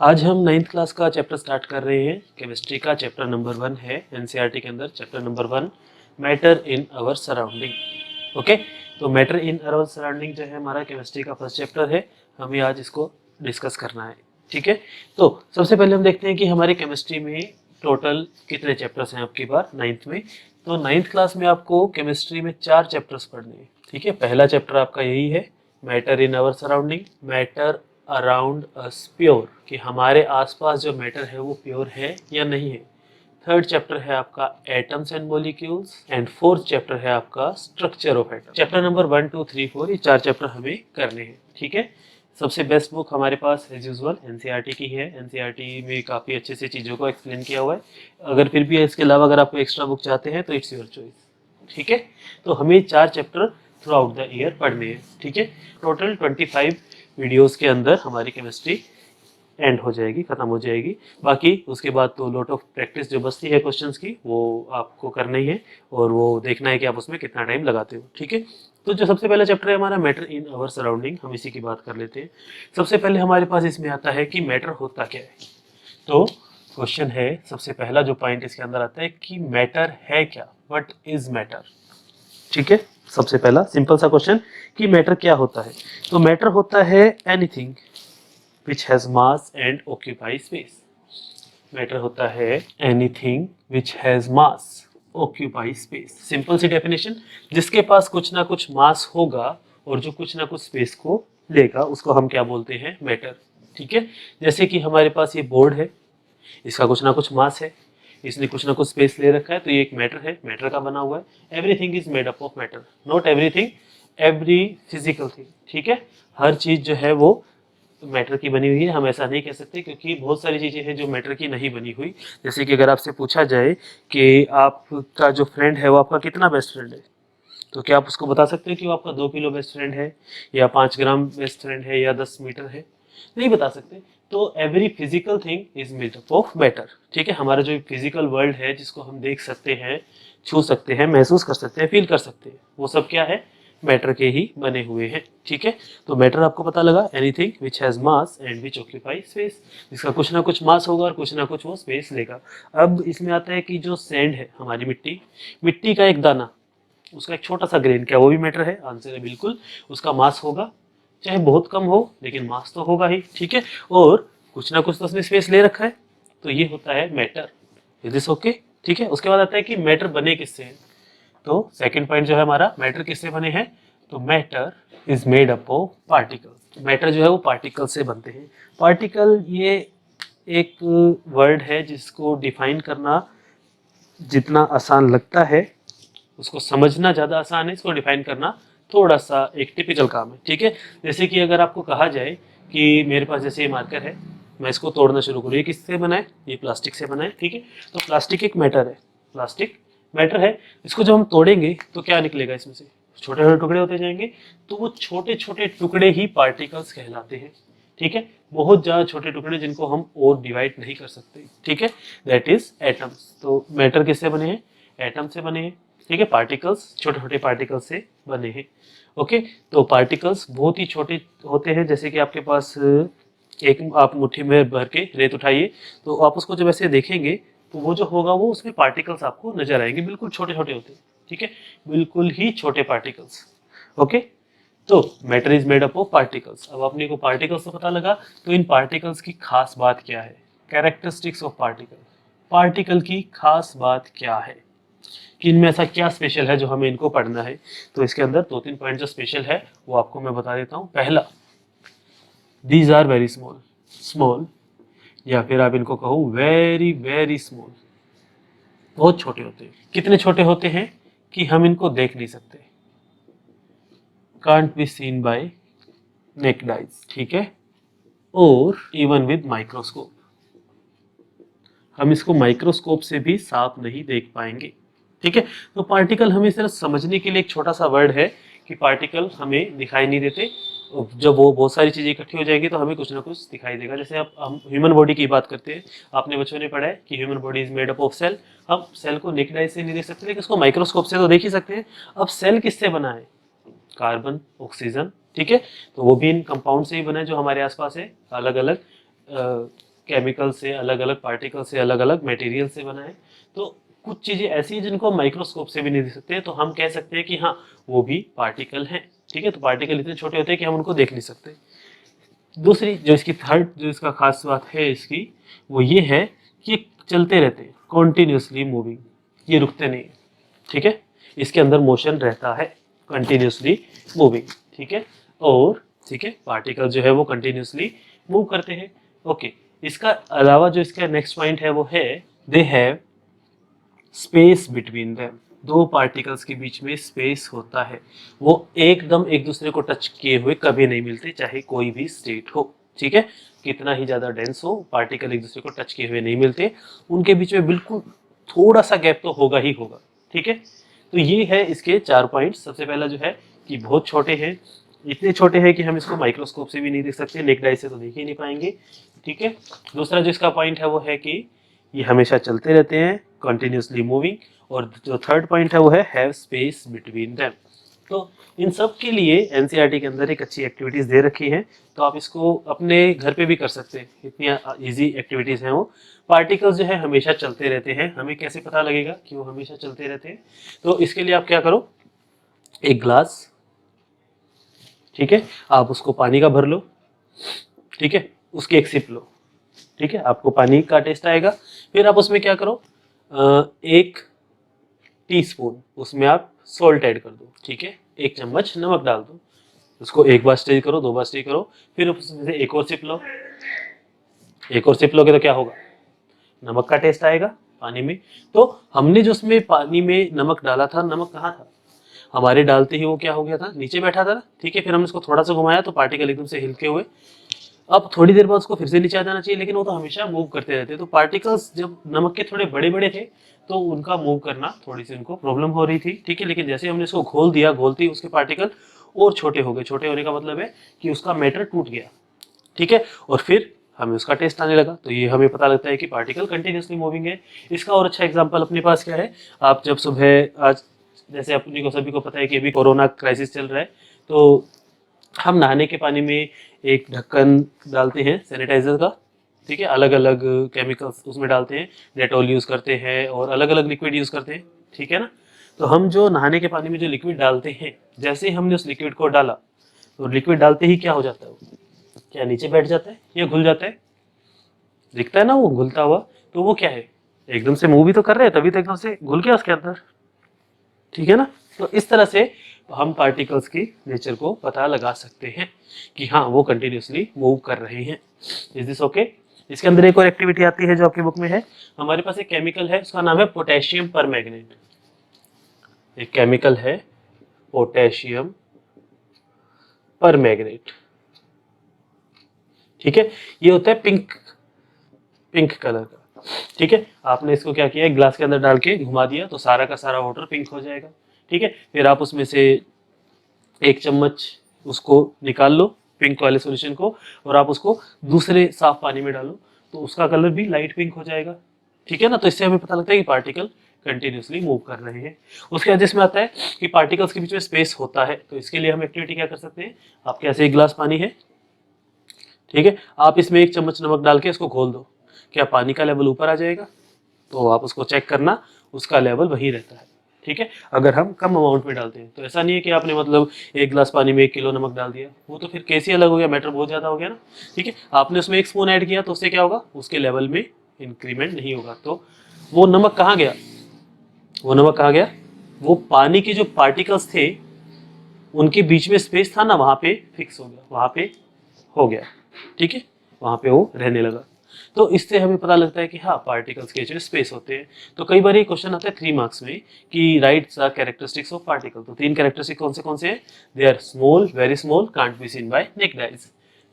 आज हम 9th class का चैप्टर स्टार्ट कर रहे हैं। केमिस्ट्री का चैप्टर नंबर 1 है एनसीईआरटी के अंदर। Chapter number 1 matter in our surrounding. Okay, तो मैटर इन आवर सराउंडिंग जो है हमारा केमिस्ट्री का फर्स्ट चैप्टर है। हमें आज इसको डिस्कस करना है। ठीक है, तो सबसे पहले हम देखते हैं कि हमारी केमिस्ट्री में टोटल कितने चैप्टर्स हैं आपकी बार 9th में। तो 9th क्लास में आपको केमिस्ट्री में 4 चैप्टर्स पढ़ने हैं। ठीक है, पहला चैप्टर आपका यही है, matter in our surrounding, matter around us pure, कि हमारे आसपास जो मैटर है वो प्योर है या नहीं है। थर्ड चैप्टर है आपका atoms and molecules, and fourth chapter है आपका structure of atom. Chapter number 1, 2, 3, 4 ये 4 चैप्टर हमें करने हैं। ठीक है, सबसे बेस्ट बुक हमारे पास एज यूजुअल एनसीईआरटी की है। एनसीईआरटी में काफ़ी अच्छे से चीज़ों को एक्सप्लेन किया हुआ है। अगर फिर भी इसके अलावा अगर आपको एक्स्ट्रा बुक चाहते हैं तो इट्स योर चॉइस। ठीक है, तो हमें 4 chapter through out the year पढ़ने हैं। ठीक है, टोटल 25 वीडियोस के अंदर हमारी केमिस्ट्री एंड हो जाएगी, खत्म हो जाएगी। बाकी उसके बाद तो लॉट ऑफ प्रैक्टिस जो बचती है क्वेश्चंस की वो आपको करना ही है, और वो देखना है कि आप उसमें कितना टाइम लगाते हो। ठीक है, तो जो सबसे पहला चैप्टर है हमारा मैटर इन आवर सराउंडिंग, हम इसी की बात कर लेते हैं। सबसे पहले हमारे पास इसमें आता है कि मैटर होता क्या है। तो क्वेश्चन है, सबसे पहला जो पॉइंट इसके अंदर आता है कि मैटर है क्या, व्हाट इज मैटर। ठीक है, सबसे पहला सिंपल सा क्वेश्चन कि मैटर क्या होता है। तो मैटर होता है anything which has mass and occupy space। Matter होता है anything which has mass occupy space। Simple सी डेफिनेशन, जिसके पास कुछ ना कुछ मास होगा और जो कुछ ना कुछ स्पेस को लेगा उसको हम क्या बोलते हैं, मैटर। ठीक है, जैसे कि हमारे पास ये बोर्ड है, इसका कुछ ना कुछ मास है, इसने कुछ ना कुछ स्पेस ले रखा है, तो ये एक मैटर है, मैटर का बना हुआ है। Everything is made up of matter, not everything, every physical thing. ठीक है, हर चीज जो है वो मैटर की बनी हुई है, हम ऐसा नहीं कह सकते, क्योंकि बहुत सारी चीज़ें हैं जो मैटर की नहीं बनी हुई। जैसे कि अगर आपसे पूछा जाए कि आपका जो फ्रेंड है वो आपका कितना बेस्ट फ्रेंड है, तो क्या आप उसको बता सकते हैं कि वो आपका 2 किलो बेस्ट फ्रेंड है, या 5 ग्राम बेस्ट फ्रेंड है, या 10 मीटर है? नहीं बता सकते। तो every physical thing is made up of matter. ठीक है, हमारा जो फिजिकल वर्ल्ड है जिसको हम देख सकते हैं, छू सकते हैं, महसूस कर सकते हैं, फील कर सकते हैं, वो सब क्या है, मैटर के ही बने हुए हैं। ठीक है, तो मैटर आपको पता लगा, anything which has mass and which occupy space, जिसका कुछ ना कुछ मास होगा और कुछ ना कुछ वो स्पेस लेगा। अब इसमें आता है कि जो सैंड है, हमारी मिट्टी, मिट्टी का एक दाना, उसका एक छोटा सा ग्रेन, क्या वो भी मैटर है? आंसर है बिल्कुल, उसका मास होगा, चाहे बहुत कम हो लेकिन मास तो होगा ही। ठीक है, और कुछ ना कुछ तो उसने स्पेस ले रखा है, तो ये होता है मैटर। Is this okay? ठीक है, उसके बाद आता है कि मैटर बने किससे हैं। तो सेकंड पॉइंट जो है हमारा, मैटर किससे बने हैं, तो matter is made up of particle. Matter जो है वो पार्टिकल से बनते हैं। पार्टिकल ये एक वर्ड है जिसको डिफाइन करना जितना आसान लगता है उसको समझना ज़्यादा आसान है, इसको डिफाइन करना थोड़ा सा एक टिपिकल काम है। ठीक है, जैसे कि अगर आपको कहा जाए कि मेरे पास जैसे ये मार्कर है, मैं इसको तोड़ना शुरू करूँ, ये किससे बना है, ये प्लास्टिक से बना है। ठीक है, तो प्लास्टिक एक मैटर है, प्लास्टिक मैटर है। इसको जब हम तोड़ेंगे तो क्या निकलेगा, इसमें से छोटे छोटे टुकड़े होते जाएंगे, तो वो छोटे छोटे टुकड़े ही पार्टिकल्स कहलाते हैं। ठीक है, बहुत ज़्यादा छोटे टुकड़े जिनको हम और डिवाइड नहीं कर सकते। ठीक है, दैट इज एटम्स। तो मैटर किससे बने हैं, एटम से बने हैं। ठीक है, पार्टिकल्स छोटे छोटे पार्टिकल्स से बने हैं। ओके, तो पार्टिकल्स बहुत ही छोटे होते हैं। जैसे कि आपके पास एक आप मुट्ठी में भर के रेत उठाइए, तो आप उसको जब ऐसे देखेंगे तो वो जो होगा वो उसमें पार्टिकल्स आपको नजर आएंगे, बिल्कुल छोटे छोटे होते हैं। ठीक है, बिल्कुल ही छोटे पार्टिकल्स। ओके, तो matter is made up of particles. अब अपने को पार्टिकल्स तो पता लगा, तो इन पार्टिकल्स की खास बात क्या है, कैरेक्टरिस्टिक्स ऑफ पार्टिकल। पार्टिकल की खास बात क्या है, कि इनमें ऐसा क्या स्पेशल है जो हमें इनको पढ़ना है। तो इसके अंदर 2-3 पॉइंट जो स्पेशल है वो आपको मैं बता देता हूँ। पहला, these are very small, small, या फिर आप इनको कहो वेरी वेरी स्मॉल, बहुत छोटे होते हैं। कितने छोटे होते हैं कि हम इनको देख नहीं सकते, can't be seen by naked eyes. ठीक है, और इवन विद माइक्रोस्कोप, हम इसको माइक्रोस्कोप से भी साफ नहीं देख पाएंगे। ठीक है, तो पार्टिकल हमें सिर्फ समझने के लिए एक छोटा सा वर्ड है कि पार्टिकल हमें दिखाई नहीं देते। जब वो बहुत सारी चीजें इकट्ठी हो जाएगी तो हमें कुछ ना कुछ दिखाई देगा। जैसे अब हम ह्यूमन बॉडी की बात करते हैं, आपने बच्चों ने पढ़ा है कि human body is made up of cell. हम सेल को नेकेड आई से नहीं देख सकते, लेकिन उसको माइक्रोस्कोप से तो देख ही सकते हैं। अब सेल किससे बना है, कार्बन, ऑक्सीजन। ठीक है, तो वो भी इन कंपाउंड से ही बना है जो हमारे आसपास है, अलग अलग केमिकल से, अलग अलग पार्टिकल से, अलग अलग मटेरियल से बना है। तो कुछ चीजें ऐसी हैं जिनको हम माइक्रोस्कोप से भी नहीं देख सकते, तो हम कह सकते हैं कि हाँ वो भी पार्टिकल हैं। ठीक है, तो पार्टिकल इतने छोटे होते हैं कि हम उनको देख नहीं सकते। दूसरी जो इसकी थर्ड जो इसका खास बात है इसकी, वो ये है कि ये चलते रहते हैं, कॉन्टिन्यूसली मूविंग, ये रुकते नहीं। ठीक है, इसके अंदर मोशन रहता है, कंटिन्यूसली मूविंग। ठीक है, और ठीक है पार्टिकल जो है वो कंटिन्यूसली मूव करते हैं। ओके, इसका अलावा जो इसका नेक्स्ट पॉइंट है वो है they have space between them. दो पार्टिकल्स के बीच में स्पेस होता है, वो एकदम एक दूसरे को टच किए हुए कभी नहीं मिलते, चाहे कोई भी स्टेट हो। ठीक है, कितना ही ज्यादा डेंस हो, पार्टिकल एक दूसरे को टच किए हुए नहीं मिलते, उनके बीच में बिल्कुल थोड़ा सा गैप तो होगा ही होगा। ठीक है, तो ये है इसके 4 पॉइंट्स। सबसे पहला जो है कि बहुत छोटे हैं, इतने छोटे हैं कि हम इसको माइक्रोस्कोप से भी नहीं देख सकते, नेक्ड आई से तो देख ही नहीं पाएंगे। ठीक है, दूसरा जो इसका पॉइंट है वो है कि ये हमेशा चलते रहते हैं, कंटिन्यूसली मूविंग। और जो थर्ड पॉइंट है वो है हैव स्पेस बिटवीन देम। तो इन सब के लिए एनसीईआरटी के अंदर एक अच्छी एक्टिविटीज दे रखी है, तो आप इसको अपने घर पे भी कर सकते हैं, इतनी इजी एक्टिविटीज हैं वो। पार्टिकल्स जो है हमेशा चलते रहते हैं, हमें कैसे पता लगेगा कि वो हमेशा चलते रहते हैं? तो इसके लिए आप क्या करो, एक ग्लास, ठीक है, आप उसको पानी का भर लो। ठीक है, उसकी एक सिप लो। ठीक है, आपको पानी का टेस्ट आएगा। फिर आप उसमें क्या करो, एक टीस्पून उसमें आप सॉल्ट ऐड कर दो। ठीक है, एक चम्मच नमक डाल दो, उसको एक बार स्टेज करो, 2 बार स्टेज करो, फिर उसमें से एक और सिप लो। एक और सिप लोगे तो क्या होगा, नमक का टेस्ट आएगा पानी में। तो हमने जो उसमें पानी में नमक डाला था, नमक कहाँ था, हमारे डालते ही वो क्या हो गया था, नीचे बैठा था ना। ठीक है, फिर हमने उसको थोड़ा सा घुमाया तो पार्टिकल एकदम से हिलके हुए। अब थोड़ी देर बाद उसको फिर से नीचे आ जाना चाहिए, लेकिन वो तो हमेशा मूव करते रहते हैं। तो पार्टिकल्स जब नमक के थोड़े बड़े बड़े थे तो उनका मूव करना थोड़ी सी उनको प्रॉब्लम हो रही थी। ठीक है, लेकिन जैसे हमने इसको घोल दिया, घोलते ही उसके पार्टिकल और छोटे हो गए। छोटे होने का मतलब है कि उसका मैटर टूट गया। ठीक है, और फिर हमें उसका टेस्ट आने लगा। तो ये हमें पता लगता है कि पार्टिकल कंटिन्यूसली मूविंग है। इसका और अच्छा एग्जांपल अपने पास क्या है, आप जब सुबह आज जैसे अपनी को सभी को पता है कि अभी कोरोना क्राइसिस चल रहा है, तो हम नहाने के पानी में एक ढक्कन डालते हैं सैनिटाइजर का। ठीक है, अलग अलग केमिकल्स उसमें डालते हैं, डेटॉल यूज़ करते हैं और अलग अलग लिक्विड यूज़ करते हैं। ठीक है ना, तो हम जो नहाने के पानी में जो लिक्विड डालते हैं, जैसे ही हमने उस लिक्विड को डाला, तो लिक्विड डालते ही क्या हो जाता है, वो क्या नीचे बैठ जाता है या घुल जाता है? दिखता है ना वो घुलता हुआ, तो वो क्या है, एकदम से मूव भी तो कर रहे हैं, तभी तो एकदम से घुल गया उसके अंदर। ठीक है ना, तो इस तरह से हम पार्टिकल्स की नेचर को पता लगा सकते हैं कि हाँ वो कंटिन्यूसली मूव कर रहे हैं। Is this okay? इसके अंदर एक और एक्टिविटी आती है जो आपकी बुक में है। हमारे पास एक केमिकल है, उसका नाम है पोटेशियम परमैंगनेट। एक केमिकल है पोटेशियम परमैंगनेट। ठीक है, ये होता है पिंक पिंक कलर का। ठीक है, आपने इसको क्या किया, एक ग्लास के अंदर डाल के घुमा दिया तो सारा का सारा वाटर पिंक हो जाएगा। ठीक है, फिर आप उसमें से एक चम्मच उसको निकाल लो, पिंक वाले सॉल्यूशन को, और आप उसको दूसरे साफ पानी में डालो तो उसका कलर भी लाइट पिंक हो जाएगा। ठीक है ना, तो इससे हमें पता लगता है कि पार्टिकल कंटिन्यूसली मूव कर रहे हैं। उसके बाद इसमें आता है कि पार्टिकल्स के बीच में स्पेस होता है, तो इसके लिए हम एक्टिविटी क्या कर सकते हैं, आपके ऐसे एक गिलास पानी है, ठीक है, आप इसमें एक चम्मच नमक डाल के इसको घोल दो, क्या पानी का लेवल ऊपर आ जाएगा? तो आप उसको चेक करना, उसका लेवल वही रहता है। ठीक है, अगर हम कम अमाउंट में डालते हैं तो ऐसा नहीं है कि आपने मतलब एक गिलास पानी में 1 किलो नमक डाल दिया, वो तो फिर केस ही अलग हो गया, मैटर बहुत ज़्यादा हो गया ना। ठीक है, आपने उसमें 1 स्पून ऐड किया तो उससे क्या होगा, उसके लेवल में इंक्रीमेंट नहीं होगा। तो वो नमक कहाँ गया, वो नमक कहाँ गया, वो पानी के जो पार्टिकल्स थे उनके बीच में स्पेस था ना, वहाँ पे फिक्स हो गया, वहाँ पे हो गया। ठीक है, वहाँ पे वो रहने लगा। तो इससे हमें पता लगता है कि हाँ पार्टिकल्स के जो स्पेस होते हैं। तो कई बार ये क्वेश्चन आता है 3 मार्क्स में कि write the characteristics of particle. तो 3 कैरेक्टरिस्टिक कौन से हैं, they are small, very small, can't be seen by naked eyes.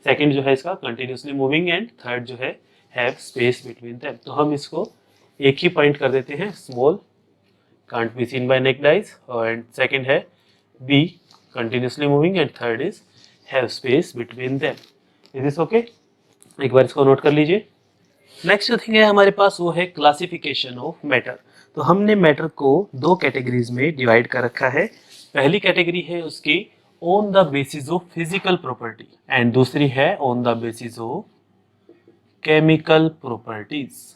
Second जो है इसका कंटिन्यूसली मूविंग, एंड थर्ड जो है हैव स्पेस बिटवीन देम। तो हम इसको एक ही पॉइंट कर देते हैं, small, can't be seen by naked eyes, and second है be continuously moving, and third is have space between them. Is this okay? एक बार इसको नोट कर लीजिए। नेक्स्ट जो थिंग है हमारे पास वो है क्लासिफिकेशन ऑफ मैटर। तो हमने मैटर को 2 कैटेगरीज में डिवाइड कर रखा है। पहली कैटेगरी है उसकी on the basis of physical property, and दूसरी है on the basis of chemical properties.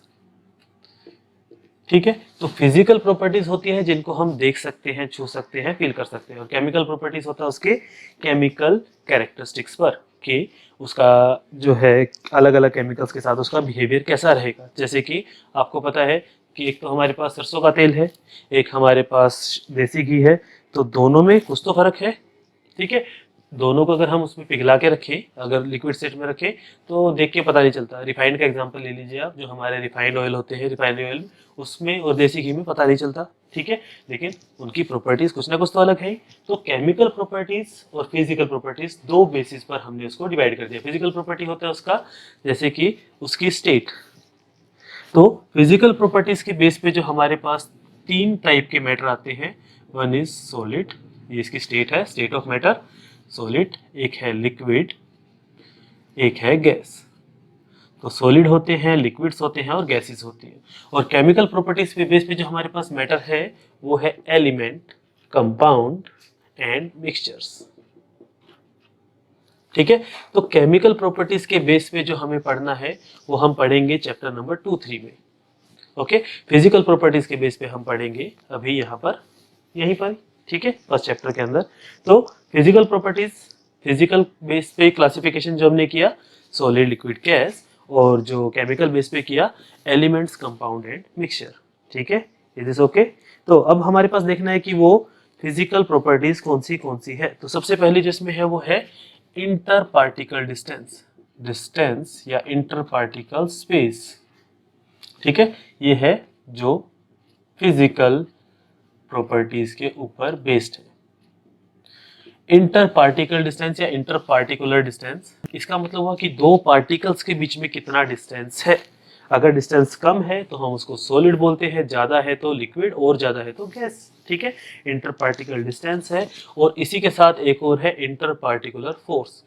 ठीक है, तो फिजिकल प्रॉपर्टीज होती है जिनको हम देख सकते हैं, छू सकते हैं, फील कर सकते हैं, और केमिकल प्रॉपर्टीज होता है उसके केमिकल कैरेक्टरिस्टिक्स पर कि उसका जो है अलग अलग केमिकल्स के साथ उसका बिहेवियर कैसा रहेगा। जैसे कि आपको पता है कि एक तो हमारे पास सरसों का तेल है, एक हमारे पास देसी घी है, तो दोनों में कुछ तो फर्क है। ठीक है, दोनों को अगर हम उसमें पिघला के रखें, अगर लिक्विड स्टेट में रखें, तो देख के पता नहीं चलता। रिफाइंड का एग्जांपल ले लीजिए आप, जो हमारे रिफाइंड ऑयल होते हैं, रिफाइंड ऑयल उसमें और देसी घी में पता नहीं चलता। ठीक है, लेकिन उनकी प्रॉपर्टीज कुछ ना कुछ तो अलग है। तो केमिकल प्रॉपर्टीज और फिजिकल प्रॉपर्टीज दो बेसिस पर हमने उसको डिवाइड कर दिया। फिजिकल प्रॉपर्टी होता है उसका जैसे कि उसकी स्टेट। तो फिजिकल प्रॉपर्टीज के बेस पे जो हमारे पास तीन टाइप के मैटर आते हैं, वन इज सॉलिड, ये इसकी स्टेट है, स्टेट ऑफ मैटर सॉलिड, एक है लिक्विड, एक है गैस। तो सॉलिड होते हैं, लिक्विड्स होते हैं और गैसेस होती है। और केमिकल प्रॉपर्टीज पे बेस पे जो हमारे पास मैटर है वो है एलिमेंट, कंपाउंड एंड मिक्सचर्स। ठीक है, तो केमिकल प्रॉपर्टीज के बेस पे जो हमें पढ़ना है वो हम पढ़ेंगे चैप्टर नंबर 2-3 में। ओके, फिजिकल प्रॉपर्टीज के बेस पे हम पढ़ेंगे अभी यहाँ पर, यहीं पर। ठीक है, फर्स्ट चैप्टर के अंदर। तो फिजिकल प्रॉपर्टीज, फिजिकल बेस पे क्लासिफिकेशन जो हमने किया सॉलिड, लिक्विड, गैस, और जो केमिकल बेस पे किया एलिमेंट्स, कंपाउंड एंड मिक्सचर। ठीक है, इज दिस ओके? तो अब हमारे पास देखना है कि वो फिजिकल प्रॉपर्टीज कौन सी है। तो सबसे पहली जिसमें है वो है इंटर पार्टिकल डिस्टेंस, डिस्टेंस या इंटर पार्टिकल स्पेस। ठीक है, ये है जो फिजिकल प्रॉपर्टीज के ऊपर बेस्ड है। इंटर पार्टिकल डिस्टेंस या इंटर पार्टिकुलर डिस्टेंस, इसका मतलब हुआ कि दो पार्टिकल्स के बीच में कितना डिस्टेंस है। अगर डिस्टेंस कम है तो हम उसको सॉलिड बोलते हैं, ज्यादा है तो लिक्विड, और ज्यादा है तो गैस। ठीक है, इंटर पार्टिकल डिस्टेंस है। और इसी के साथ एक और है इंटर पार्टिकुलर फोर्स।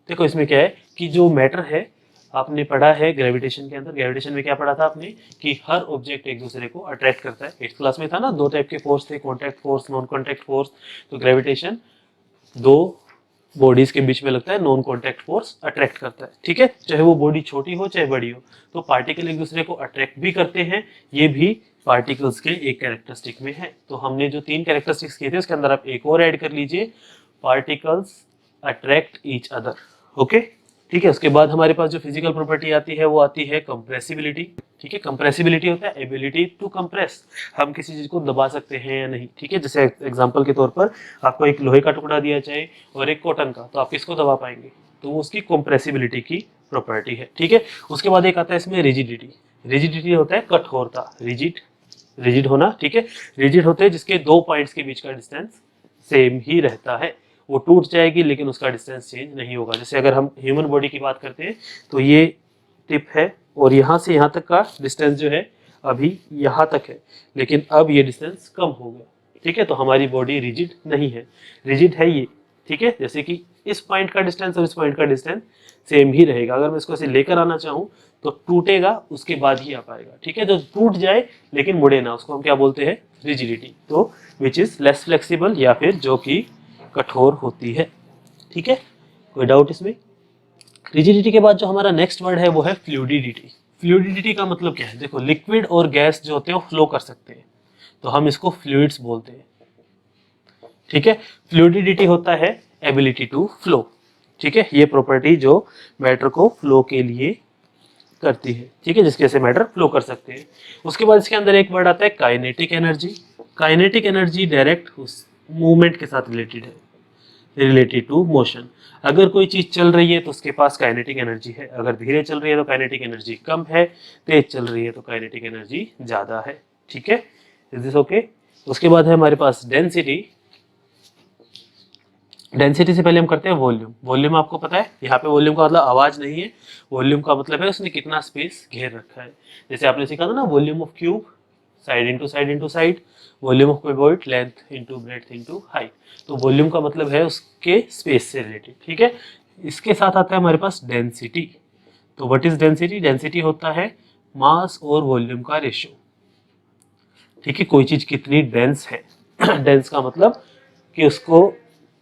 देखो इसमें क्या है कि जो मैटर है, आपने पढ़ा है ग्रेविटेशन के अंदर, ग्रेविटेशन में क्या पढ़ा था आपने कि हर ऑब्जेक्ट एक दूसरे को अट्रैक्ट करता है। 8th क्लास में था ना, दो टाइप के फोर्स थे, contact force, non contact force. तो ग्रेविटेशन दो बॉडीज के बीच में लगता है, नॉन कॉन्टैक्ट फोर्स अट्रैक्ट करता है। ठीक है, चाहे वो बॉडी छोटी हो चाहे बड़ी हो, तो पार्टिकल एक दूसरे को अट्रैक्ट भी करते हैं, ये भी पार्टिकल्स के एक कैरेक्टरिस्टिक में है। तो हमने जो 3 कैरेक्टरिस्टिक्स किए थे उसके अंदर आप एक और ऐड कर लीजिए, particles attract each other. Okay, ठीक है। उसके बाद हमारे पास जो फिजिकल प्रॉपर्टी आती है वो आती है कंप्रेसिबिलिटी। ठीक है, कंप्रेसिबिलिटी होता है एबिलिटी टू कंप्रेस, हम किसी चीज को दबा सकते हैं या नहीं। ठीक है, जैसे एग्जांपल के तौर पर आपको एक लोहे का टुकड़ा दिया जाए और एक कॉटन का, तो आप किसको दबा पाएंगे? तो वो उसकी कंप्रेसिबिलिटी की प्रॉपर्टी है। ठीक है, उसके बाद एक आता है इसमें रिजिडिटी। रिजिडिटी होता है कठोरता, रिजिड, रिजिड होना। ठीक है, रिजिड होते हैं जिसके दो पॉइंट्स के बीच का डिस्टेंस सेम ही रहता है, वो टूट जाएगी लेकिन उसका डिस्टेंस चेंज नहीं होगा। जैसे अगर हम ह्यूमन बॉडी की बात करते हैं तो ये टिप है और यहाँ से यहाँ तक का डिस्टेंस जो है अभी यहाँ तक है, लेकिन अब ये डिस्टेंस कम हो गया। ठीक है, तो हमारी बॉडी रिजिड नहीं है, रिजिड है ये। ठीक है, जैसे कि इस पॉइंट का डिस्टेंस और इस पॉइंट का डिस्टेंस सेम ही रहेगा। अगर मैं इसको ऐसे लेकर आना चाहूँ तो टूटेगा, उसके बाद ही आ पाएगा। ठीक है, तो टूट जाए लेकिन मुड़े ना, उसको हम क्या बोलते हैं? रिजिडिटी। तो विच इज लेस फ्लेक्सिबल, या फिर जो कि कठोर होती है। ठीक है, कोई डाउट इसमें? रिजिडिटी के बाद जो हमारा नेक्स्ट वर्ड है वो है फ्लूइडिटी। फ्लूइडिटी का मतलब क्या है? देखो लिक्विड और गैस जो होते हैं वो फ्लो कर सकते हैं, तो हम इसको फ्लूइड्स बोलते हैं। ठीक है, फ्लूइडिटी होता है एबिलिटी टू फ्लो। ठीक है, ये प्रॉपर्टी जो मैटर को फ्लो के लिए करती है। ठीक है, जिसके से मैटर फ्लो कर सकते हैं। उसके बाद इसके अंदर एक वर्ड आता है kinetic energy. Kinetic energy direct उस मूवमेंट के साथ रिलेटेड है, रिलेटेड टू मोशन। अगर कोई चीज चल रही है तो उसके पास काइनेटिक एनर्जी है, अगर धीरे चल रही है तो काइनेटिक एनर्जी कम है, तेज चल रही है तो काइनेटिक एनर्जी ज्यादा है। ठीक है, इज दिस ओके? उसके बाद है हमारे पास डेंसिटी। डेंसिटी से पहले हम करते हैं वॉल्यूम। वॉल्यूम आपको पता है, यहाँ पे वॉल्यूम का मतलब आवाज नहीं है, वॉल्यूम का मतलब है उसने कितना स्पेस घेर रखा है। जैसे आपने सीखा था ना, volume of cube side into side into side, volume of cuboid length into breadth into height. तो वॉल्यूम का मतलब है उसके स्पेस से रिलेटेड। ठीक है, इसके साथ आता है हमारे पास डेंसिटी। तो व्हाट इज डेंसिटी? डेंसिटी होता है मास और वॉल्यूम का रेशियो। ठीक है, कोई चीज कितनी डेंस है डेंस का मतलब कि उसको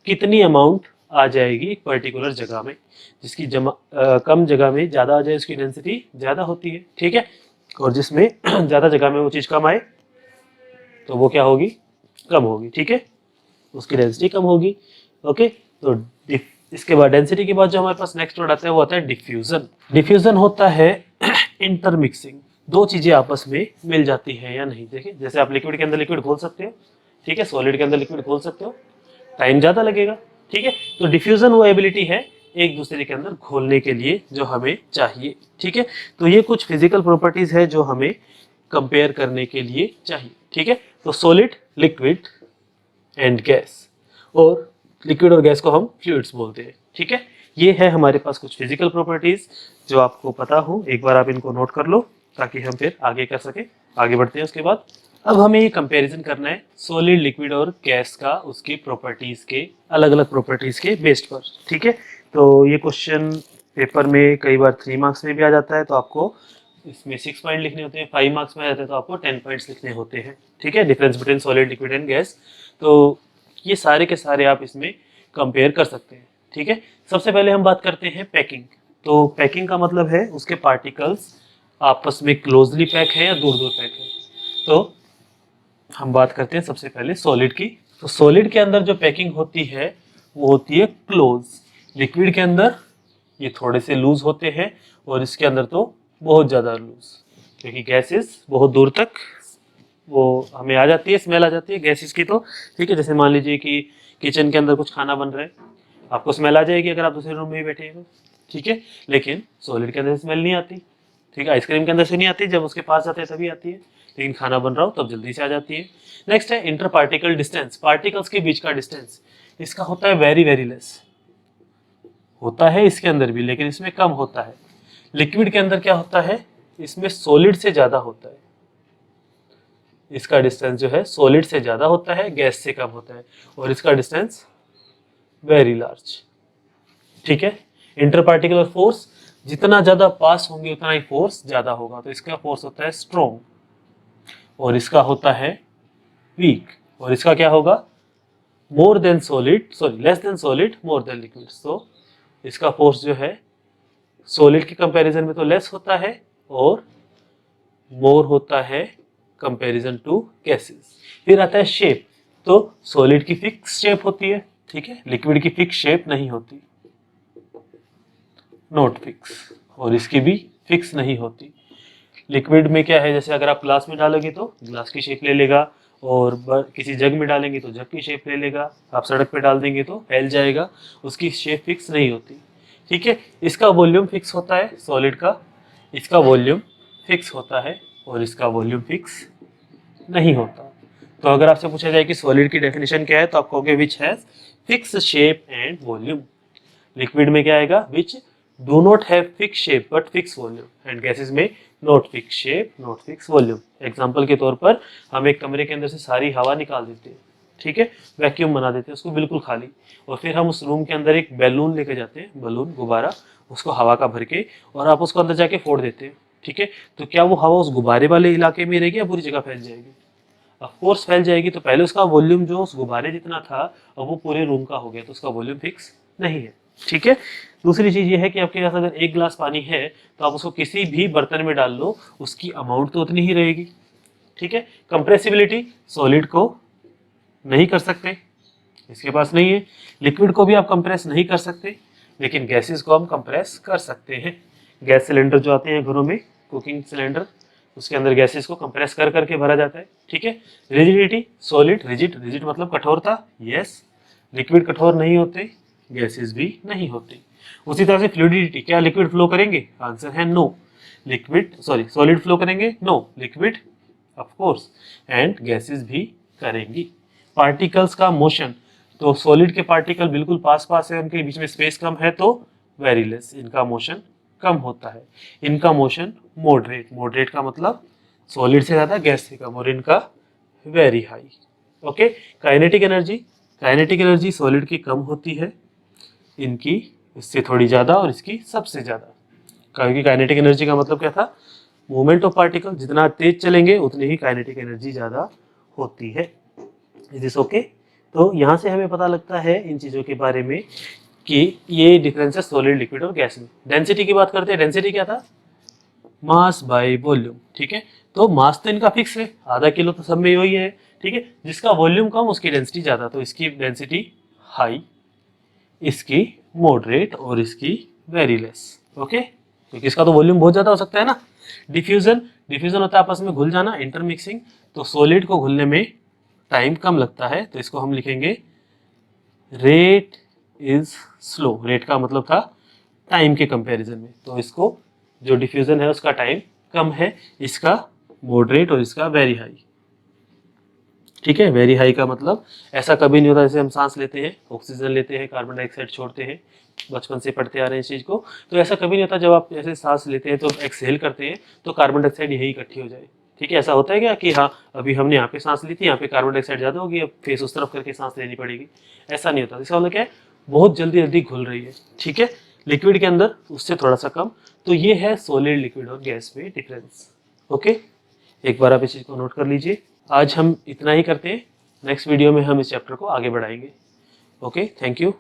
कितनी अमाउंट आ जाएगी एक पर्टिकुलर जगह में, जिसकी कम जगह में ज़्यादा आ जाए उसकी डेंसिटी ज़्यादा होती है, ठीक है। और जिसमें ज़्यादा जगह में वो चीज़ कम आए तो वो क्या होगी, कम होगी, ठीक है, उसकी डेंसिटी कम होगी। ओके, तो इसके बाद डेंसिटी के बाद जो हमारे पास नेक्स्ट वर्ड आता है वो आता है डिफ्यूजन। डिफ्यूजन होता है इंटरमिक्सिंग, दो चीजें आपस में मिल जाती है या नहीं। देखिए जैसे आप लिक्विड के अंदर लिक्विड घोल सकते हो, ठीक है, सॉलिड के अंदर लिक्विड घोल सकते हो, टाइम ज्यादा लगेगा, ठीक है। तो डिफ्यूजन वो एबिलिटी है एक दूसरे के अंदर घोलने के लिए जो हमें चाहिए, ठीक है। तो ये कुछ फिजिकल प्रॉपर्टीज है जो हमें कंपेयर करने के लिए चाहिए, ठीक है। तो सॉलिड, लिक्विड एंड गैस, और लिक्विड और गैस को हम फ्लूइड्स बोलते हैं, ठीक है। ये है हमारे पास कुछ फिजिकल प्रॉपर्टीज जो आपको पता हो, एक बार आप इनको नोट कर लो ताकि हम फिर आगे कर सके। आगे बढ़ते हैं उसके बाद। अब हमें ये कंपैरिजन करना है सॉलिड, लिक्विड और गैस का उसकी प्रॉपर्टीज के अलग अलग प्रॉपर्टीज के बेस्ड पर, ठीक है। तो ये क्वेश्चन पेपर में कई बार 3 मार्क्स में भी आ जाता है, तो आपको इसमें 6 पॉइंट लिखने होते हैं, 5 मार्क्स में आ जाते हैं तो आपको 10 पॉइंट्स लिखने होते हैं, ठीक है। Difference between solid, liquid and gas, तो ये सारे के सारे आप इसमें कंपेयर कर सकते हैं, ठीक है। सबसे पहले हम बात करते हैं पैकिंग। तो पैकिंग का मतलब है उसके पार्टिकल्स आपस में क्लोजली पैक है या दूर दूर पैक है। तो हम बात करते हैं सबसे पहले सॉलिड की। तो सॉलिड के अंदर जो पैकिंग होती है वो होती है क्लोज। लिक्विड के अंदर ये थोड़े से लूज होते हैं और इसके अंदर तो बहुत ज़्यादा लूज, क्योंकि गैसेस बहुत दूर तक वो हमें आ जाती है, स्मेल आ जाती है गैसेस की, तो ठीक है। जैसे मान लीजिए कि किचन के अंदर कुछ खाना बन रहा है, आपको स्मेल आ जाएगी अगर आप दूसरे रूम में ही बैठे हो, ठीक है। लेकिन सॉलिड के अंदर स्मेल नहीं आती, ठीक है। आइसक्रीम के अंदर से नहीं आती, जब उसके पास जाते हैं तभी आती है, लेकिन खाना बन रहा हो तब जल्दी से आ जाती है। नेक्स्ट है इंटर पार्टिकल डिस्टेंस, पार्टिकल्स के बीच का डिस्टेंस। इसका होता है वेरी वेरी लेस, होता है इसके अंदर भी लेकिन इसमें कम होता है। लिक्विड के अंदर क्या होता है, इसमें सॉलिड से ज्यादा होता है, इसका डिस्टेंस जो है सॉलिड से ज्यादा होता है, गैस से कम होता है, और इसका डिस्टेंस वेरी लार्ज, ठीक है। इंटर पार्टिकुलर फोर्स, जितना ज्यादा पास होंगे उतना ही फोर्स ज्यादा होगा, तो इसका फोर्स होता है स्ट्रॉन्ग और इसका होता है वीक, और इसका क्या होगा, more than solid, sorry less than solid, more than liquid. तो इसका फोर्स जो है सॉलिड के कंपैरिजन में तो लेस होता है और मोर होता है कंपैरिजन टू गैसेस। फिर आता है शेप, तो सॉलिड की फिक्स शेप होती है, ठीक है, लिक्विड की फिक्स शेप नहीं होती, नॉट फिक्स, और इसकी भी फिक्स नहीं होती। लिक्विड में क्या है, जैसे अगर आप ग्लास में डालोगे तो ग्लास की शेप ले लेगा, और किसी जग में डालेंगे तो जग की शेप ले लेगा, आप सड़क पे डाल देंगे तो फैल जाएगा, उसकी शेप फिक्स नहीं होती, ठीक है। इसका वॉल्यूम फिक्स होता है सॉलिड का, इसका वॉल्यूम फिक्स होता है और इसका वॉल्यूम फिक्स नहीं होता। तो अगर आपसे पूछा जाए कि सॉलिड की डेफिनेशन क्या है, तो आप कहोगे which has fix shape and volume. Liquid में क्या आएगा, which do not have fix shape but fix volume, and gases में not fix shape not fix volume. Example के तौर पर हम एक कमरे के अंदर से सारी हवा निकाल देते हैं, ठीक है, वैक्यूम बना देते हैं उसको बिल्कुल खाली, और फिर हम उस रूम के अंदर एक बैलून लेके जाते हैं, बलून, गुब्बारा, उसको हवा का भर के, और आप उसको अंदर जाके फोड़ देते हैं, ठीक है। तो क्या वो हवा उस गुब्बारे वाले इलाके में रहेगी या पूरी जगह फैल जाएगी? ऑफ कोर्स फैल जाएगी। तो पहले उसका वॉल्यूम जो उस गुब्बारे जितना था अब वो पूरे रूम का हो गया, तो उसका वॉल्यूम फिक्स नहीं है, ठीक है। दूसरी चीज ये है कि आपके पास अगर 1 गिलास पानी है तो आप उसको किसी भी बर्तन में डाल लो, उसकी अमाउंट तो उतनी ही रहेगी, ठीक है। कंप्रेसिबिलिटी सॉलिड को नहीं कर सकते, इसके पास नहीं है। लिक्विड को भी आप कंप्रेस नहीं कर सकते, लेकिन गैसेस को हम कंप्रेस कर सकते हैं। गैस सिलेंडर जो आते हैं घरों में, कुकिंग सिलेंडर, उसके अंदर गैसेस को कंप्रेस कर करके भरा जाता है, ठीक है। रिजिडिटी, सॉलिड रिजिड, रिजिड मतलब कठोरता, यस। लिक्विड कठोर नहीं होते, गैसेस भी नहीं होते। उसी तरह से फ्लूइडिटी, क्या लिक्विड फ्लो करेंगे? आंसर है no. Liquid sorry solid flow करेंगे? No. Liquid of course, and gases भी करेंगी। पार्टिकल्स का मोशन, तो सॉलिड के पार्टिकल बिल्कुल पास पास है, उनके बीच में स्पेस कम है तो वेरी लेस, इनका मोशन कम होता है। इनका मोशन मॉडरेट, मॉडरेट का मतलब सॉलिड से ज्यादा गैस से कम, और इनका very high. Okay. Kinetic energy, kinetic energy solid की कम होती है, इनकी इससे थोड़ी ज्यादा और इसकी सबसे ज्यादा। क्योंकि काइनेटिक एनर्जी का मतलब क्या था, मूवमेंट ऑफ पार्टिकल, जितना तेज चलेंगे उतनी ही काइनेटिक एनर्जी ज्यादा होती है। Is this okay? तो यहाँ से हमें पता लगता है इन चीज़ों के बारे में कि ये डिफरेंस है सॉलिड, लिक्विड और गैस में। डेंसिटी की बात करते हैं, डेंसिटी क्या था, मास बाय वॉल्यूम, ठीक है। तो मास तो इनका फिक्स है, आधा किलो तो सब में वही है, ठीक है। जिसका वॉल्यूम कम उसकी डेंसिटी ज्यादा, तो इसकी डेंसिटी हाई, इसकी मॉडरेट और इसकी वेरी लेस, ओके। क्योंकि इसका तो वॉल्यूम बहुत ज्यादा हो सकता है ना। डिफ्यूजन, डिफ्यूजन होता है आपस में घुल जाना, इंटरमिक्सिंग, तो सॉलिड को घुलने में टाइम कम लगता है, तो इसको हम लिखेंगे रेट इज स्लो। रेट का मतलब था टाइम के कंपैरिजन में, तो इसको जो डिफ्यूजन है उसका टाइम कम है, इसका मॉडरेट और इसका वेरी हाई, ठीक है। वेरी हाई का मतलब ऐसा कभी नहीं होता जैसे हम सांस लेते हैं, ऑक्सीजन लेते हैं, कार्बन डाइऑक्साइड छोड़ते हैं, बचपन से पढ़ते आ रहे हैं इस चीज को, तो ऐसा कभी नहीं होता जब आप ऐसे सांस लेते हैं तो एक्सहेल करते हैं तो कार्बन डाइऑक्साइड यही इकट्ठी हो जाए, ठीक है। ऐसा होता है क्या कि हाँ अभी हमने यहाँ पे सांस ली थी, यहाँ पे कार्बन डाइऑक्साइड ज्यादा होगी, अब फेस उस तरफ करके सांस लेनी पड़ेगी, ऐसा नहीं होता। इसका मतलब क्या है, बहुत जल्दी जल्दी घुल रही है, ठीक है। लिक्विड के अंदर उससे थोड़ा सा कम। तो ये है सॉलिड, लिक्विड और गैस में डिफरेंस, ओके। एक बार आप इस चीज को नोट कर लीजिए। आज हम इतना ही करते हैं, नेक्स्ट वीडियो में हम इस चैप्टर को आगे बढ़ाएंगे, ओके। Thank you.